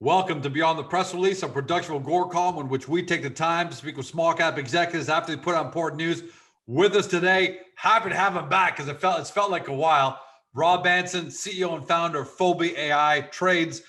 Welcome to Beyond the Press Release, a production of Gorecom, in which we take the time to speak with small cap executives after they put out important news. With us today, happy to have him back because it's felt like a while. Rob Anson, CEO and founder of Fobi AI, trades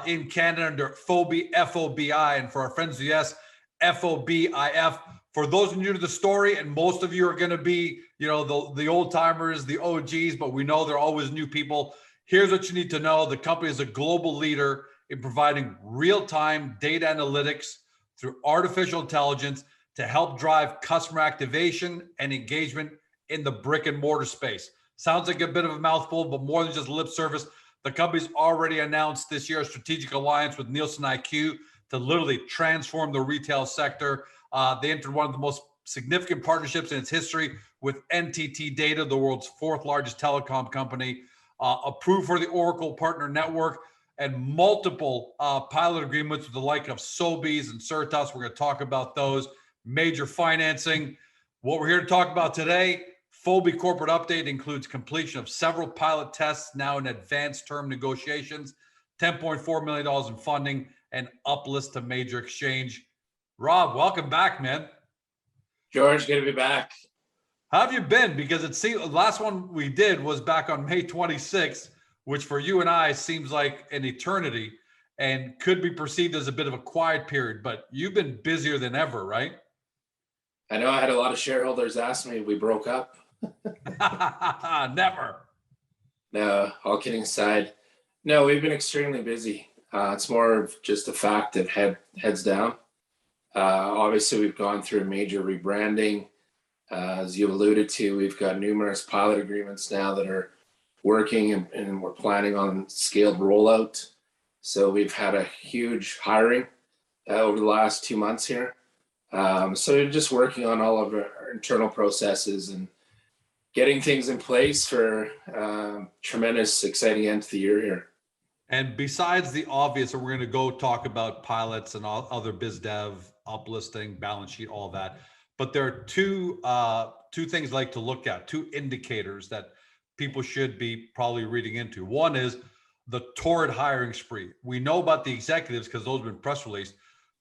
in Canada under Fobi, F-O-B-I, and for our friends in the US, F-O-B-I-F. For those new to the story, and most of you are going to be, the old timers, the OGs, but we know there are always new people. Here's what you need to know. The company is a global leader in providing real-time data analytics through artificial intelligence to help drive customer activation and engagement in the brick and mortar space. Sounds like a bit of a mouthful, but more than just lip service. The company's already announced this year a strategic alliance with Nielsen IQ to literally transform the retail sector. They entered one of the most significant partnerships in its history with NTT Data, the world's fourth largest telecom company, approved for the Oracle Partner Network, and multiple pilot agreements with the like of Sobeys and Certas. We're going to talk about those. Major financing. What we're here to talk about today, Fobi corporate update includes completion of several pilot tests now in advanced term negotiations, $10.4 million in funding, and uplist to major exchange. Rob, welcome back, man. George, good to be back. How have you been? Because it seems the last one we did was back on May 26th, which for you and I seems like an eternity and could be perceived as a bit of a quiet period, but you've been busier than ever, right? I know I had a lot of shareholders ask me if we broke up. Never. No, all kidding aside. No, we've been extremely busy. It's more of just a fact of heads down. Obviously, we've gone through a major rebranding. As you alluded to, we've got numerous pilot agreements now that are working and we're planning on scaled rollout. So we've had a huge hiring over the last 2 months here. So we're just working on all of our internal processes and getting things in place for tremendous exciting end to the year here. And besides the obvious, and we're going to go talk about pilots and all other biz dev, uplisting, balance sheet, all that. But there are two things I like to look at, two indicators that people should be probably reading into. One is the torrid hiring spree. We know about the executives because those have been press released,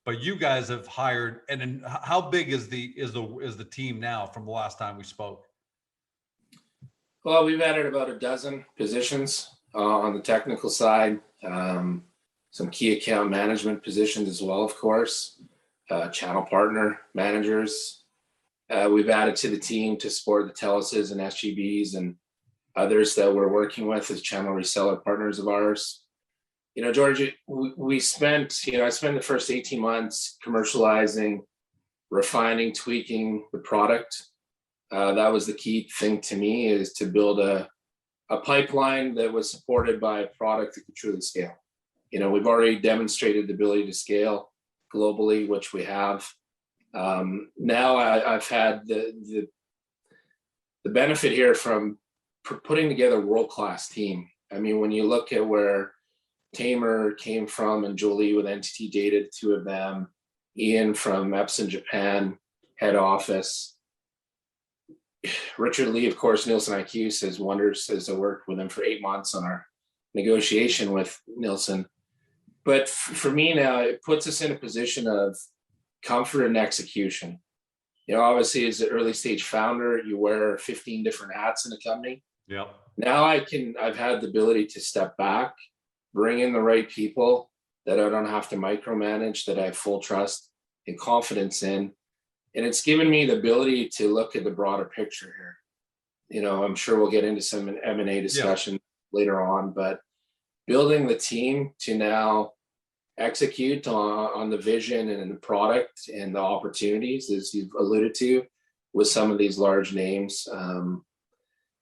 but you guys have hired. And then how big is the team now from the last time we spoke? Well, we've added about a dozen positions on the technical side, some key account management positions as well, of course, channel partner managers. We've added to the team to support the TELUS's and SGBs and others that we're working with as channel reseller partners of ours. George, I spent the first 18 months commercializing, refining, tweaking the product. That was the key thing to me, is to build a pipeline that was supported by a product that could truly scale. We've already demonstrated the ability to scale globally, which we have. Now I've had the benefit here from putting together a world-class team. I mean, when you look at where Tamer came from and Jolie with NTT Data, the two of them, Ian from Epson Japan head office, Richard Lee, of course, Nielsen IQ says wonders, as I worked with him for 8 months on our negotiation with Nielsen. But for me now, it puts us in a position of comfort and execution. Obviously, as an early stage founder, you wear 15 different hats in a company. Yep. Now I've had the ability to step back, bring in the right people that I don't have to micromanage, that I have full trust and confidence in. And it's given me the ability to look at the broader picture here. I'm sure we'll get into some M&A discussion later on, but building the team to now execute on the vision and the product and the opportunities, as you've alluded to, with some of these large names.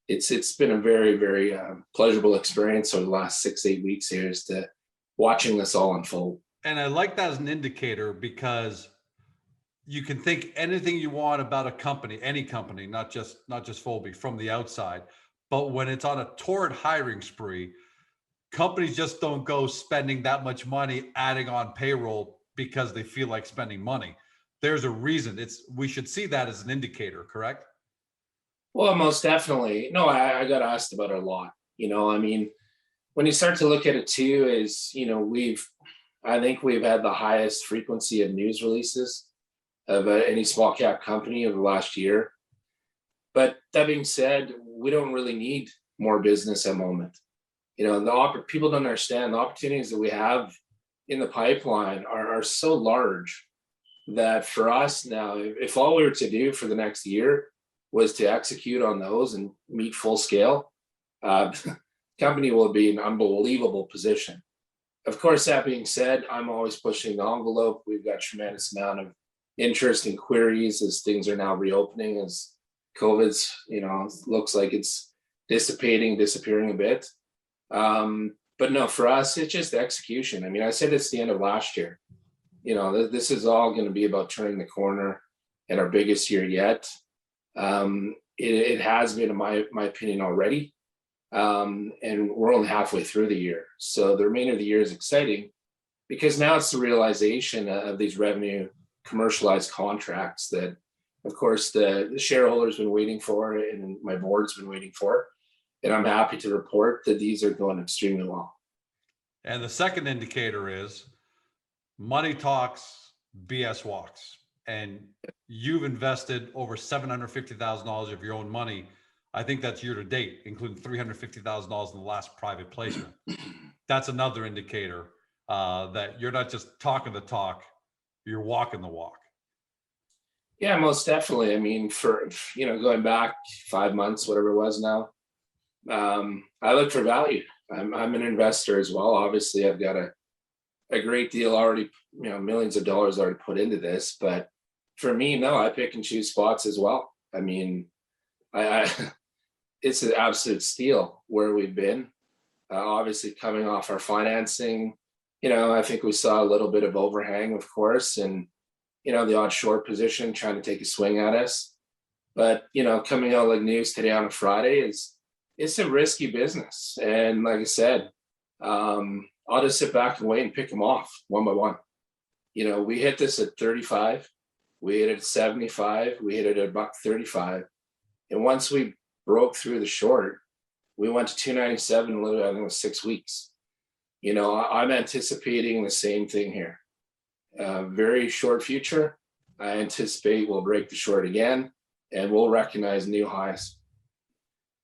It's been a very, very pleasurable experience over the last 6-8 weeks here, is to watching this all unfold. And I like that as an indicator, because you can think anything you want about a company, any company, not just Fobi, from the outside. But when it's on a torrid hiring spree, companies just don't go spending that much money adding on payroll because they feel like spending money. There's a reason. We should see that as an indicator, correct? Well, most definitely. No, I got asked about it a lot. I mean, when you start to look at it too, is, I think we've had the highest frequency of news releases of any small cap company over the last year. But that being said, we don't really need more business at the moment. People don't understand the opportunities that we have in the pipeline are so large that for us now, if all we were to do for the next year was to execute on those and meet full scale, company will be in an unbelievable position. Of course, that being said, I'm always pushing the envelope. We've got tremendous amount of interest and queries as things are now reopening, as COVID's, looks like it's disappearing a bit. But no, for us, it's just execution. I mean, I said it's the end of last year. This is all going to be about turning the corner at our biggest year yet. It has been, in my opinion, already. And we're only halfway through the year. So the remainder of the year is exciting because now it's the realization of these revenue commercialized contracts that, of course, the shareholders been waiting for and my board's been waiting for. And I'm happy to report that these are going extremely well. And the second indicator is money talks, BS walks. And you've invested over $750,000 of your own money. I think that's year to date, including $350,000 in the last private placement. That's another indicator that you're not just talking the talk, you're walking the walk. Yeah, most definitely. I mean, for going back 5 months, whatever it was now, I look for value. I'm an investor as well. Obviously, I've got a great deal already, millions of dollars already put into this. But for me, no, I pick and choose spots as well. I mean, it's an absolute steal where we've been. Obviously, coming off our financing, I think we saw a little bit of overhang, of course, and the odd short position trying to take a swing at us. But coming out like news today on a Friday it's a risky business. And like I said, I'll just sit back and wait and pick them off one by one. We hit this at 35, we hit it at 75, we hit it at $1.35, and once we broke through the short, we went to 297 literally, I think it was 6 weeks. I'm anticipating the same thing here. Very short future. I anticipate we'll break the short again and we'll recognize new highs.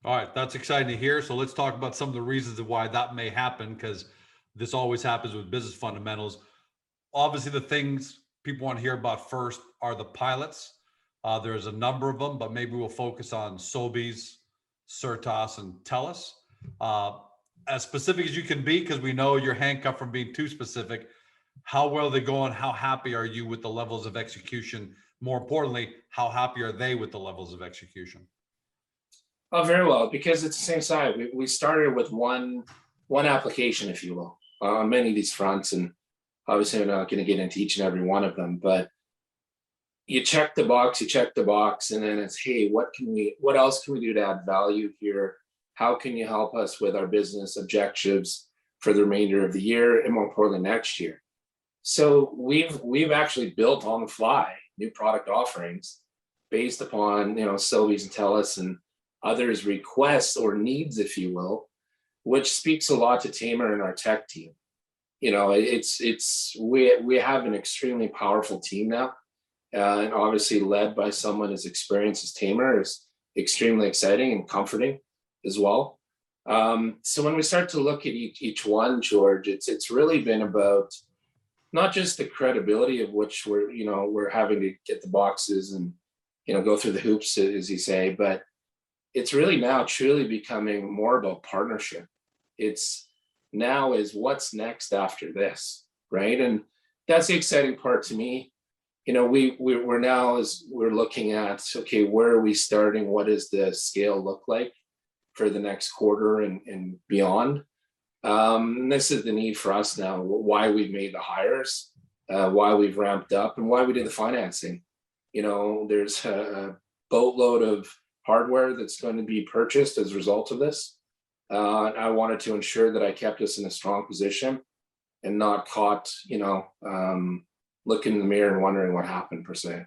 All right, that's exciting to hear. So let's talk about some of the reasons of why that may happen, because this always happens with business fundamentals. Obviously, the things people want to hear about first are the pilots. There's a number of them, but maybe we'll focus on Sobeys, Certas, and TELUS. As specific as you can be, because we know you're handcuffed from being too specific. How well are they going? How happy are you with the levels of execution? More importantly, how happy are they with the levels of execution? Oh, very well, because it's the same side. We started with one application, if you will, on many of these fronts, and obviously I'm not going to get into each and every one of them, but you check the box, and then it's, hey, what else can we do to add value here? How can you help us with our business objectives for the remainder of the year and more importantly next year? So we've actually built on the fly new product offerings based upon Sobeys and TELUS and others' requests or needs, if you will, which speaks a lot to Tamer and our tech team. We have an extremely powerful team now, and obviously led by someone as experienced as Tamer is extremely exciting and comforting as well. So when we start to look at each one, George, it's really been about not just the credibility of which we're having to get the boxes and go through the hoops, as you say, but it's really now truly becoming more about partnership. It's now is what's next after this, right? And that's the exciting part to me. We're now, as we're looking at, okay, where are we starting? What does the scale look like for the next quarter and beyond? And this is the need for us now, why we've made the hires, why we've ramped up, and why we did the financing. There's a boatload of hardware that's going to be purchased as a result of this. I wanted to ensure that I kept us in a strong position and not caught, looking in the mirror and wondering what happened per se.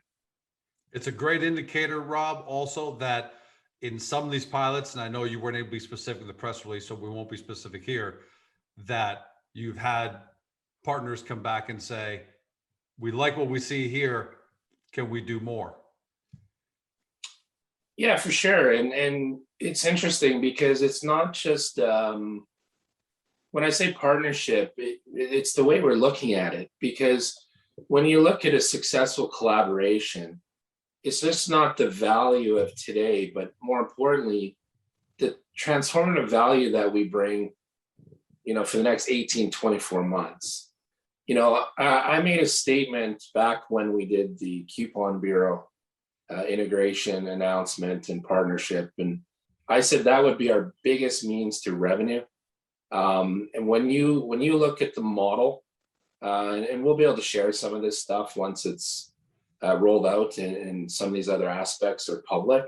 It's a great indicator, Rob, also that in some of these pilots, and I know you weren't able to be specific in the press release, so we won't be specific here, that you've had partners come back and say, we like what we see here, can we do more? Yeah, for sure. And it's interesting because it's not just when I say partnership, it's the way we're looking at it. Because when you look at a successful collaboration, it's just not the value of today, but more importantly, the transformative value that we bring, for the next 18, 24 months. I made a statement back when we did the Coupon Bureau integration announcement and partnership. And I said that would be our biggest means to revenue. And when you look at the model, and we'll be able to share some of this stuff once it's rolled out and some of these other aspects are public.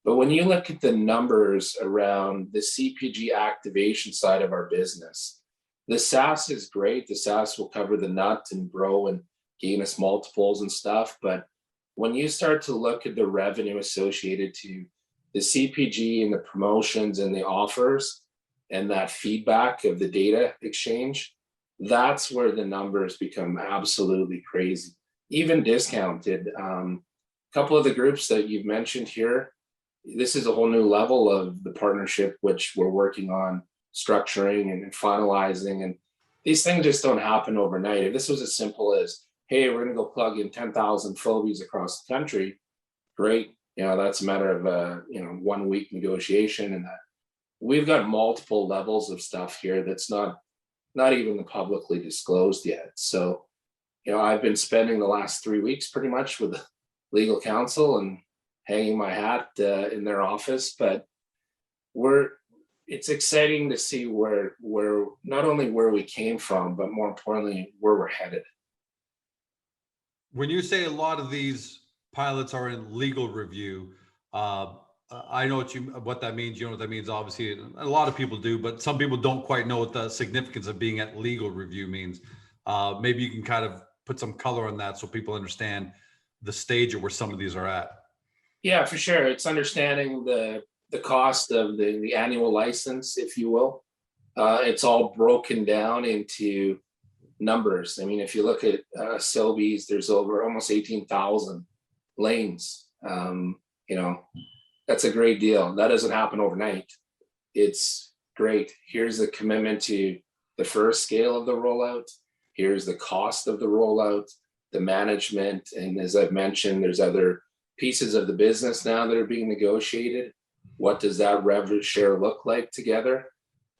But when you look at the numbers around the CPG activation side of our business, the SaaS is great. The SaaS will cover the nut and grow and gain us multiples and stuff. But when you start to look at the revenue associated to the CPG and the promotions and the offers and that feedback of the data exchange, that's where the numbers become absolutely crazy, even discounted. A couple of the groups that you've mentioned here, this is a whole new level of the partnership, which we're working on structuring and finalizing. And these things just don't happen overnight. If this was as simple as, hey, we're going to go plug in 10,000 Fobies across the country, great. That's a matter of 1 week negotiation. And that we've got multiple levels of stuff here that's not even publicly disclosed yet. So, I've been spending the last 3 weeks pretty much with the legal counsel and hanging my hat in their office. But it's exciting to see where not only where we came from, but more importantly, where we're headed. When you say a lot of these pilots are in legal review, I know what that means. You know what that means. Obviously, a lot of people do, but some people don't quite know what the significance of being at legal review means. Maybe you can kind of put some color on that so people understand the stage of where some of these are at. Yeah, for sure. It's understanding the cost of the annual license, if you will. It's all broken down into numbers. I mean, if you look at Sobeys, there's over almost 18,000 lanes. That's a great deal. That doesn't happen overnight. It's great. Here's the commitment to the first scale of the rollout. Here's the cost of the rollout, the management. And as I've mentioned, there's other pieces of the business now that are being negotiated. What does that revenue share look like together?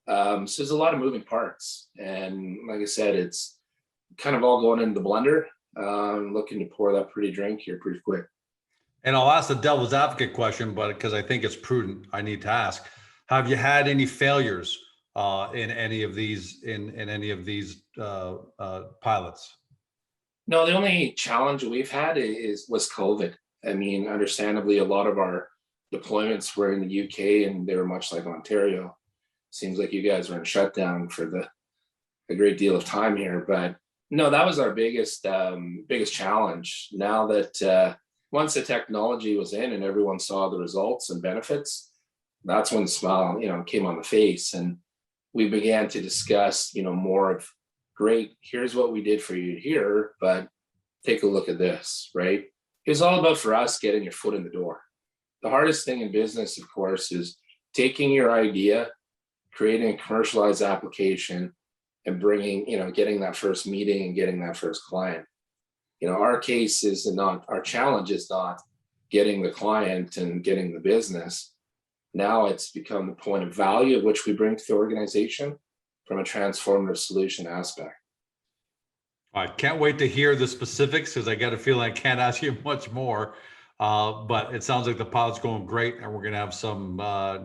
So there's a lot of moving parts. And like I said, it's kind of all going into the blender. Looking to pour that pretty drink here pretty quick. And I'll ask the devil's advocate question, but because I think it's prudent, I need to ask: have you had any failures in any of these pilots? No, the only challenge we've had was COVID. I mean, understandably, a lot of our deployments were in the UK, and they were much like Ontario. Seems like you guys were in shutdown for a great deal of time here, but no, that was our biggest challenge. Now that once the technology was in and everyone saw the results and benefits, that's when the smile, came on the face, and we began to discuss, more of, great, here's what we did for you here, but take a look at this, right? It's all about, for us, getting your foot in the door. The hardest thing in business, of course, is taking your idea, creating a commercialized application, and getting that first meeting and getting that first client. Our case is not, our challenge is not getting the client and getting the business. Now it's become the point of value of which we bring to the organization from a transformative solution aspect. I can't wait to hear the specifics, because I got a feeling I can't ask you much more. But it sounds like the pilot's going great, and we're going to have some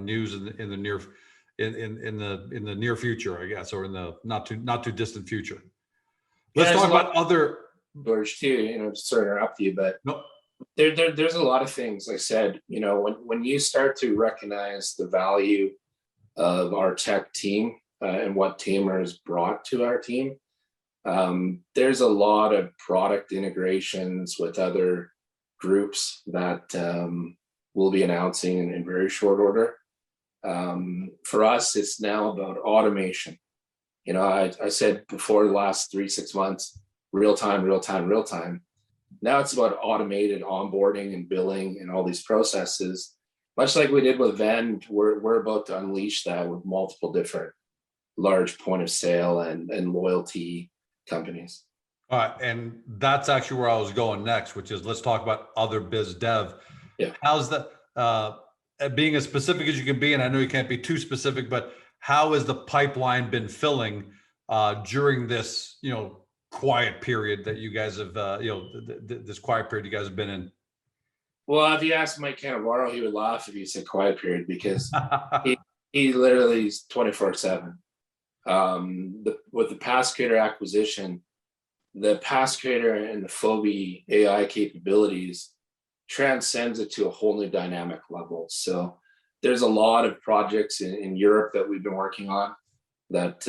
news in the near future, I guess, or in the not too distant future. Let's talk about other. George, too. Sorry to interrupt you, but no. There's a lot of things. I said, when you start to recognize the value of our tech team and what Tamer has brought to our team, there's a lot of product integrations with other groups that we'll be announcing in very short order. For us, it's now about automation. I said before the last 3-6 months, real time, real time, real time. Now it's about automated onboarding and billing and all these processes. Much like we did with Vend, we're about to unleash that with multiple different large point of sale and loyalty companies. All right, and that's actually where I was going next, which is let's talk about other biz dev. Yeah. How's the being as specific as you can be, and I know you can't be too specific, but how has the pipeline been filling during this, quiet period that you guys have, this quiet period you guys have been in? Well, if you ask Mike Cannavaro, he would laugh if you said quiet period, because he literally is 24/7. With the Passcreator acquisition, the Passcreator and the Fobi AI capabilities transcends it to a whole new dynamic level. So there's a lot of projects in Europe that we've been working on that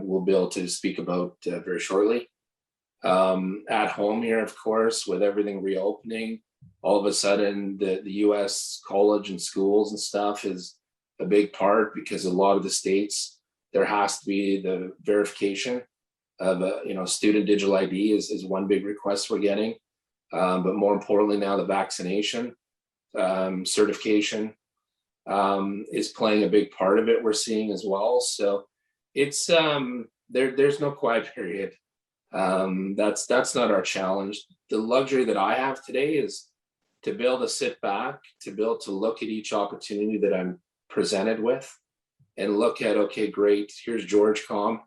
we'll be able to speak about very shortly. At home here, of course, with everything reopening, all of a sudden the US college and schools and stuff is a big part, because a lot of the states, there has to be the verification of student digital ID is one big request we're getting. But more importantly now, the vaccination certification is playing a big part of it, we're seeing as well. So it's there's no quiet period. That's not our challenge. The luxury that I have today is to be able to sit back, to be able to look at each opportunity that I'm presented with and look at, okay, great, here's GeorgeCom,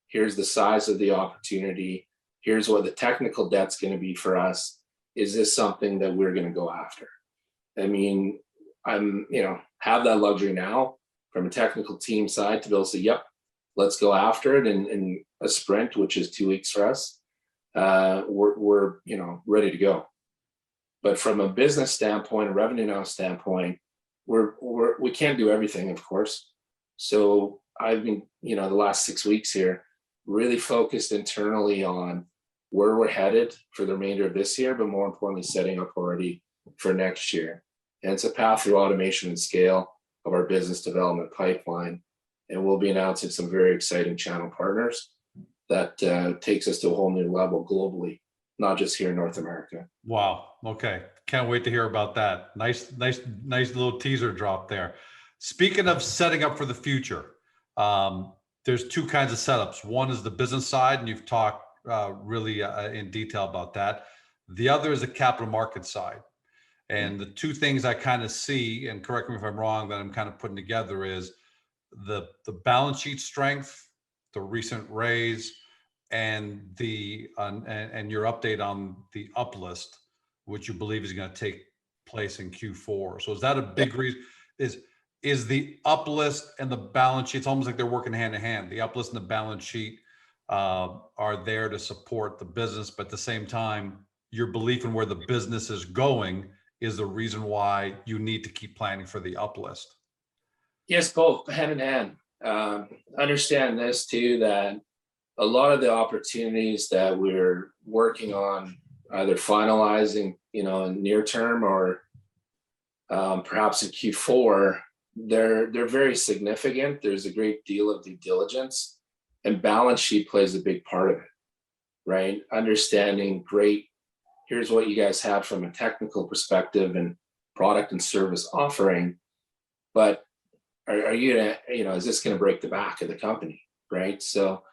here's the size of the opportunity, here's what the technical debt's going to be for us. Is this something that we're going to go after? I mean, I'm, have that luxury now from a technical team side to be able to say, yep, let's go after it in a sprint, which is 2 weeks for us. We're ready to go. But from a business standpoint, a revenue now standpoint, we can't do everything, of course. So I've been, the last 6 weeks here, really focused internally on where we're headed for the remainder of this year, but more importantly, setting up already for next year. And it's a path through automation and scale of our business development pipeline. And we'll be announcing some very exciting channel partners that takes us to a whole new level globally, not just here in North America. Wow. Okay. Can't wait to hear about that. Nice little teaser drop there. Speaking of setting up for the future, there's two kinds of setups. One is the business side, and you've talked really in detail about that. The other is the capital market side. And the two things I kind of see, and correct me if I'm wrong, that I'm kind of putting together is the balance sheet strength, the recent raise, and and your update on the uplist, which you believe is going to take place in Q4. So is that a big reason? Is the uplist and the balance sheet, it's almost like they're working hand in hand. The uplist and the balance sheet are there to support the business, but at the same time, your belief in where the business is going is the reason why you need to keep planning for the uplist. Yes, both hand in hand. Understand this too, that a lot of the opportunities that we're working on, either finalizing, in near term or perhaps in Q4, they're very significant. There's a great deal of due diligence, and balance sheet plays a big part of it, right? Understanding, great, here's what you guys have from a technical perspective and product and service offering, but are you gonna, is this gonna break the back of the company, right? So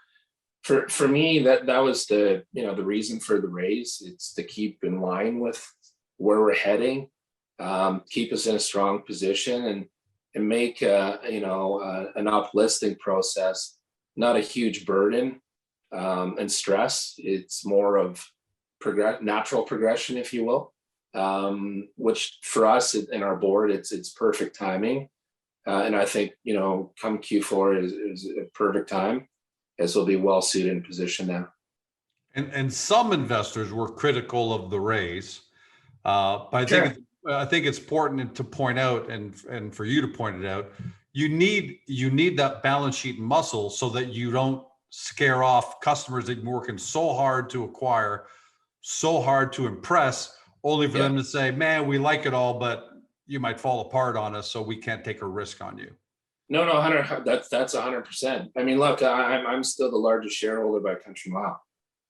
for me, that was the reason for the raise. It's to keep in line with where we're heading, keep us in a strong position, and make an uplisting process not a huge burden and stress. It's more of natural progression, if you will, which for us and our board, it's perfect timing. And I think, come Q4 is a perfect time, as we'll be well suited in position now. And some investors were critical of the raise, but I think it's important to point out, and for you to point it out, you need that balance sheet muscle so that you don't scare off customers that you're working so hard to acquire, so hard to impress, only for them to say, man, we like it all, but you might fall apart on us, so we can't take a risk on you. No, 100. That's 100%. I mean, look, I'm still the largest shareholder by a country mile.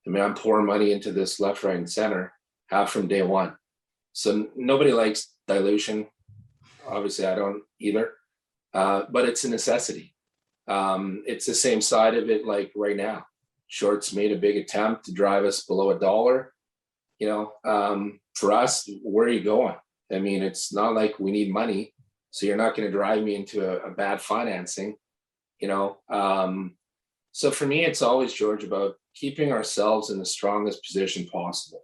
I mean, I'm pouring money into this left, right, and center, half from day one. So nobody likes dilution. Obviously, I don't either. But it's a necessity. It's the same side of it, like right now. Shorts made a big attempt to drive us below $1. You know, for us, where are you going? I mean, it's not like we need money, so you're not going to drive me into a bad financing. You know, so for me, it's always, George, about keeping ourselves in the strongest position possible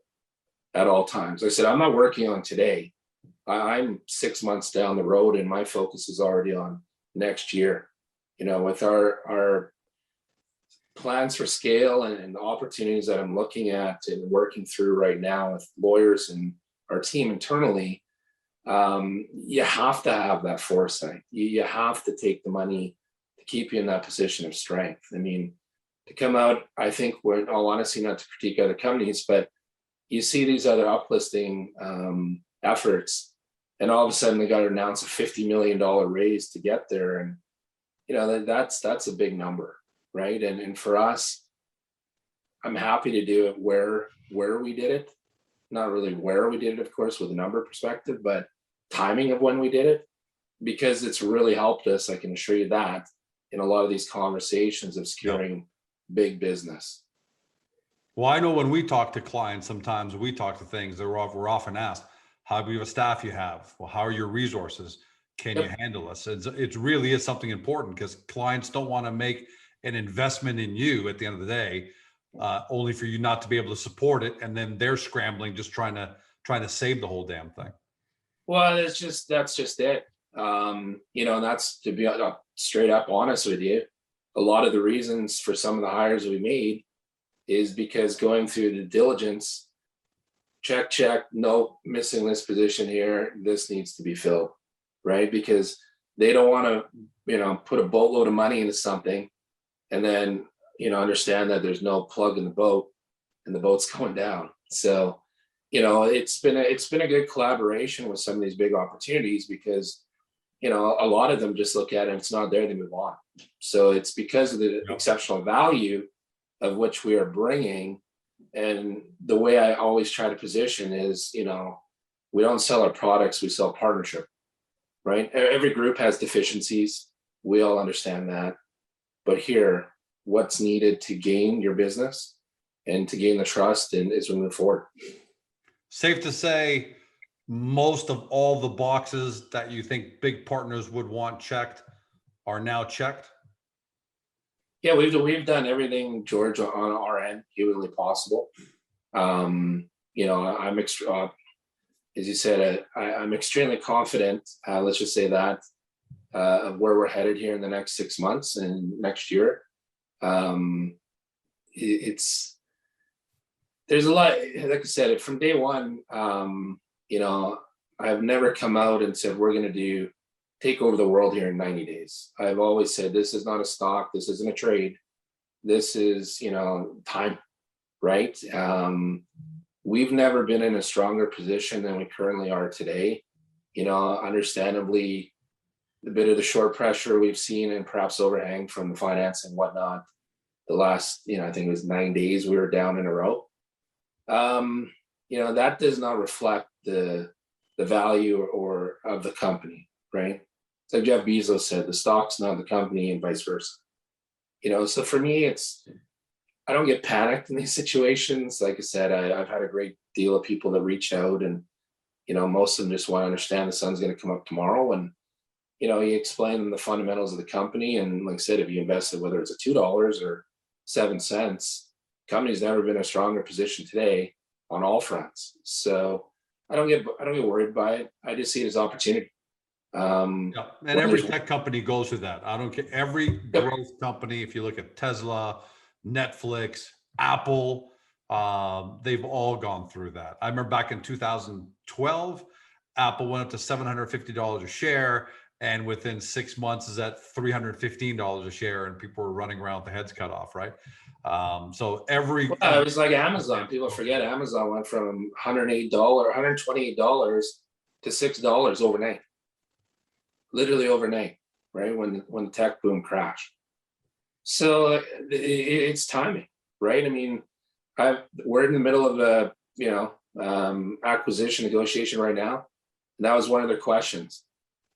at all times. Like I said, I'm not working on today. I'm 6 months down the road, and my focus is already on next year. You know, with our plans for scale and opportunities that I'm looking at and working through right now with lawyers and our team internally, you have to have that foresight. You have to take the money to keep you in that position of strength. I mean, to come out, I think, we're, in all honesty, not to critique other companies, but you see these other uplisting efforts, and all of a sudden they got to announce a $50 million raise to get there. And, you know, that's a big number, right? And for us, I'm happy to do it where we did it. Not really where we did it, of course, with a number perspective, but timing of when we did it, because it's really helped us, I can assure you that, in a lot of these conversations of securing big business. Well, I know when we talk to clients, sometimes we talk to things that we're often asked, how big of a staff you have? Well, how are your resources? Can you handle us? It really is something important, because clients don't want to make an investment in you at the end of the day, only for you not to be able to support it. And then they're scrambling, just trying to save the whole damn thing. Well, that's just it. You know, and that's, to be straight up honest with you, a lot of the reasons for some of the hires we made is because going through the diligence, check, no, missing this position here, this needs to be filled, right? Because they don't want to, you know, put a boatload of money into something and then, you know, understand that there's no plug in the boat and the boat's going down. So, you know, it's been a good collaboration with some of these big opportunities, because, you know, a lot of them just look at it and it's not there, they move on. So it's because of the exceptional value of which we are bringing. And the way I always try to position is, you know, we don't sell our products, we sell partnership, right? Every group has deficiencies. We all understand that. But here, what's needed to gain your business and to gain the trust and as we move forward. Safe to say, most of all the boxes that you think big partners would want checked are now checked. Yeah, we've done everything, George, on our end humanly possible. You know, as you said, I'm extremely confident. Let's just say that of where we're headed here in the next 6 months and next year. There's a lot, like I said, from day one. You know, I've never come out and said we're going to take over the world here in 90 days. I've always said this is not a stock, this isn't a trade, this is, you know, time, right? We've never been in a stronger position than we currently are today. You know, understandably, a bit of the short pressure we've seen and perhaps overhang from the finance and whatnot. The last, you know, I think it was 9 days we were down in a row. You know, that does not reflect the value or of the company, right? It's like Jeff Bezos said, the stock's not the company and vice versa. You know, so for me, I don't get panicked in these situations. Like I said, I've had a great deal of people that reach out, and, you know, most of them just want to understand the sun's going to come up tomorrow. And, you know, you explain them the fundamentals of the company. And like I said, if you invested, whether it's $2 or 7 cents, company's never been in a stronger position today on all fronts. So I don't get worried by it. I just see it as opportunity. And every tech company goes through that. I don't care. Every growth company, if you look at Tesla, Netflix, Apple, they've all gone through that. I remember back in 2012, Apple went up to $750 a share, and within 6 months is at $315 a share, and people were running around with their heads cut off, right? So it was like Amazon. People forget Amazon went from $128 to $6 overnight. Literally overnight. right? When the tech boom crashed. So it's timing, right? I mean, we're in the middle of a acquisition negotiation right now. And that was one of their questions.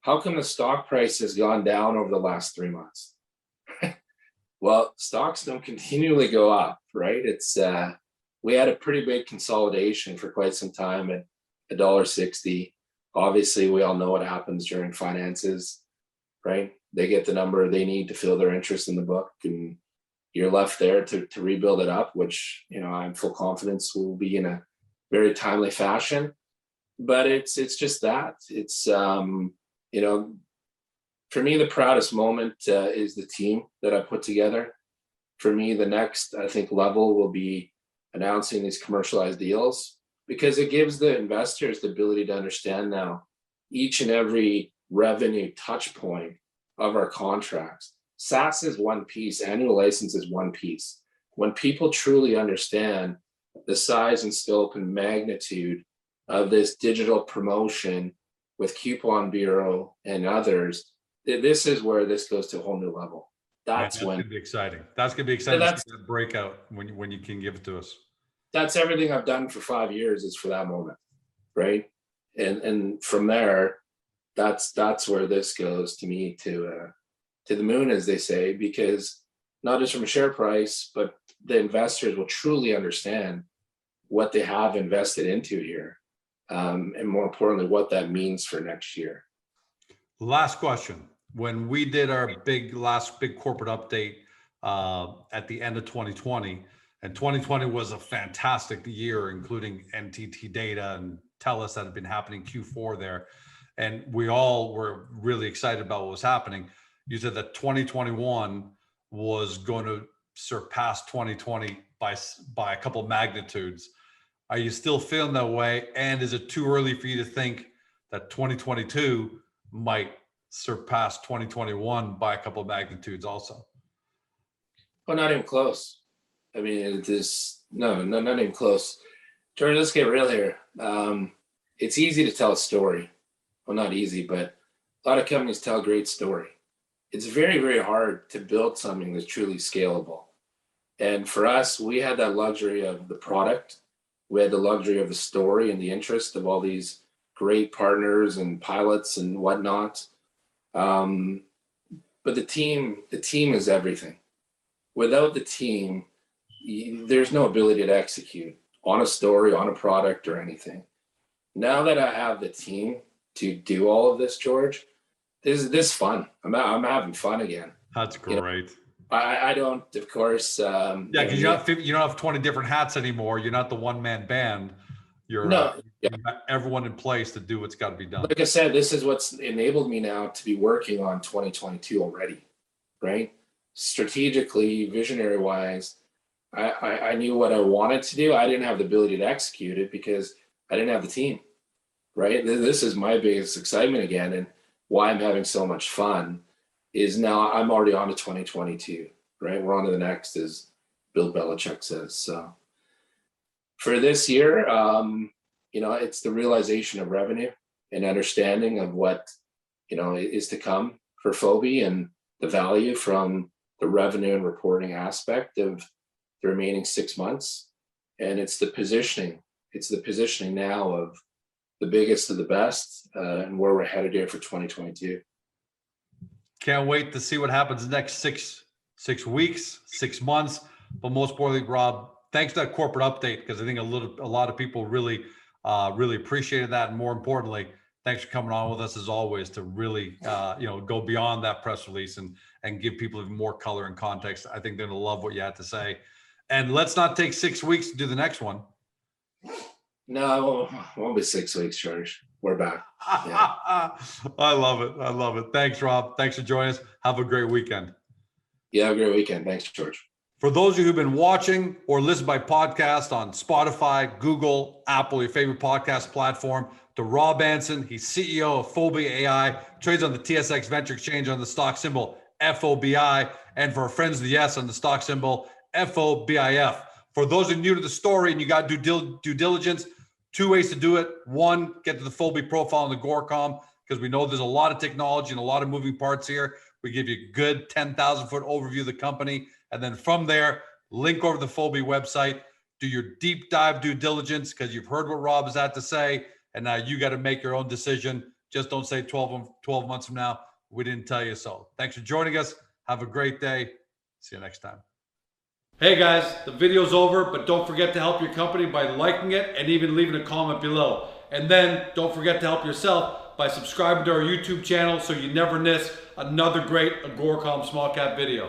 How come the stock price has gone down over the last 3 months? Well, stocks don't continually go up, right? It's we had a pretty big consolidation for quite some time at $1.60. Obviously, we all know what happens during finances, right? They get the number they need to fill their interest in the book, and you're left there to rebuild it up, which I'm full confidence will be in a very timely fashion. But it's just that it's for me, the proudest moment is the team that I put together. For me, the next, I think, level will be announcing these commercialized deals, because it gives the investors the ability to understand now each and every revenue touch point of our contracts. SaaS is one piece, annual license is one piece. When people truly understand the size and scope and magnitude of this digital promotion with Coupon Bureau and others, this is where this goes to a whole new level. That's when gonna be exciting. That's gonna be exciting. That's to see that breakout when you can give it to us. That's everything I've done for 5 years is for that moment, right? And from there, that's where this goes to me to the moon, as they say, because not just from a share price, but the investors will truly understand what they have invested into here, and more importantly, what that means for next year. Last question. When we did our last big corporate update at the end of 2020, and 2020 was a fantastic year, including NTT Data and TELUS that had been happening Q4 there. And we all were really excited about what was happening. You said that 2021 was going to surpass 2020 by a couple of magnitudes. Are you still feeling that way? And is it too early for you to think that 2022 might surpass 2021 by a couple of magnitudes also? Well, not even close. I mean, it is not even close. George, let's get real here. It's easy to tell a story. Well, not easy, but a lot of companies tell a great story. It's very, very hard to build something that's truly scalable. And for us, we had that luxury of the product. We had the luxury of the story and the interest of all these great partners and pilots and whatnot. But the team is everything. Without the team, there's no ability to execute on a story, on a product, or anything. Now that I have the team to do all of this, George, this fun. I'm having fun again. That's great. I don't, of course. Because you don't have 20 different hats anymore. You're not the one-man band. You have everyone in place to do what's got to be done. Like I said, this is what's enabled me now to be working on 2022 already, right? Strategically, visionary wise, I knew what I wanted to do. I didn't have the ability to execute it because I didn't have the team, right? This is my biggest excitement again, and why I'm having so much fun is now I'm already on to 2022, right? We're on to the next, as Bill Belichick says. So for this year, it's the realization of revenue and understanding of what, is to come for Fobi, and the value from the revenue and reporting aspect of the remaining 6 months. And it's the positioning. It's the positioning now of the biggest of the best, and where we're headed here for 2022. Can't wait to see what happens next six weeks, 6 months. But most importantly, Rob, thanks for that corporate update, because I think a lot of people really appreciated that. And more importantly, thanks for coming on with us as always to really go beyond that press release and give people even more color and context. I think they're gonna love what you had to say. And let's not take 6 weeks to do the next one. No, it won't be 6 weeks, George. We're back. Yeah. I love it. Thanks, Rob. Thanks for joining us. Have a great weekend. Yeah, have a great weekend. Thanks, George. For those of you who've been watching or listened by podcast on Spotify, Google, Apple, your favorite podcast platform, to Rob Anson, he's CEO of Fobi AI, trades on the TSX Venture Exchange on the stock symbol FOBI, and for our friends of the S on the stock symbol FOBIF. For those of you new to the story and you got due diligence, 2 ways to do it. 1, get to the Fobi profile on the Gorecom. because we know there's a lot of technology and a lot of moving parts here. We give you a good 10,000-foot overview of the company. And then from there, link over to the Fobi website, do your deep dive due diligence, because you've heard what Rob has had to say. And now you got to make your own decision. Just don't say 12 months from now, we didn't tell you so. Thanks for joining us. Have a great day. See you next time. Hey guys, the video's over, but don't forget to help your company by liking it and even leaving a comment below. And then don't forget to help yourself by subscribing to our YouTube channel so you never miss another great Agoracom small cap video.